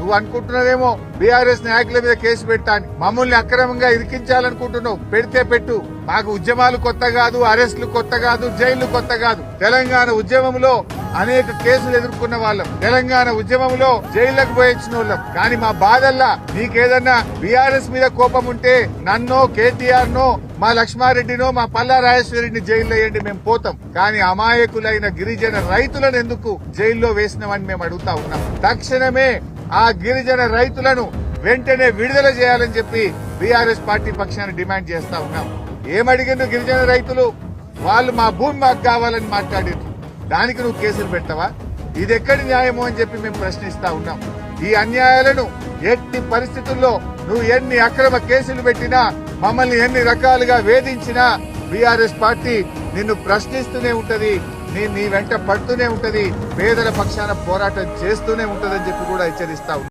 నువ్వు అనుకుంటున్నావేమో బీఆర్ఎస్ నాయకుల మీద కేసు పెట్టాని, మమ్మల్ని అక్రమంగా ఇరికించాలనుకుంటున్నావు. పెడితే పెట్టు. మాకు ఉద్యమాలు కొత్త కాదు, అరెస్టులు కొత్త కాదు, జైళ్లు కొత్త కాదు. తెలంగాణ ఉద్యమంలో అనేక కేసులు ఎదుర్కొన్న వాళ్ళం, తెలంగాణ ఉద్యమంలో జైళ్లకు పోయించిన వాళ్ళం. కానీ మా బాధల్లా నీకేదన్నా బీఆర్ఎస్ మీద కోపం ఉంటే నన్నో, కేటీఆర్ నో, మా లక్ష్మారెడ్డినో, మా పల్లా రాజేశ్వరరెడ్డిని జైల్లో వేయండి, మేము పోతాం. కానీ అమాయకులైన గిరిజన రైతులను ఎందుకు జైల్లో వేసినామని మేము అడుగుతా ఉన్నాం. తక్షణమే ఆ గిరిజన రైతులను వెంటనే విడుదల చేయాలని చెప్పి బీఆర్ఎస్ పార్టీ పక్షాన్ని డిమాండ్ చేస్తా ఉన్నాం. ఏమడిగిండ్రు గిరిజన రైతులు? వాళ్ళు మా భూమి మాకు కావాలని మాట్లాడిండ్రు. దానికి నువ్వు కేసులు పెట్టవా? ఇది ఎక్కడి న్యాయమో అని చెప్పి మేము ప్రశ్నిస్తా ఉన్నాం. ఈ అన్యాయాలను ఎట్టి పరిస్థితుల్లో నువ్వు ఎన్ని అక్రమ కేసులు పెట్టినా, మమ్మల్ని ఎన్ని రకాలుగా వేధించినా బీఆర్ఎస్ పార్టీ నిన్ను ప్రశ్నిస్తూనే ఉంటది, నీ వెంట పడుతూనే ఉంటది, పేదల పక్షాన పోరాటం చేస్తూనే ఉంటదని చెప్పి కూడా హెచ్చరిస్తా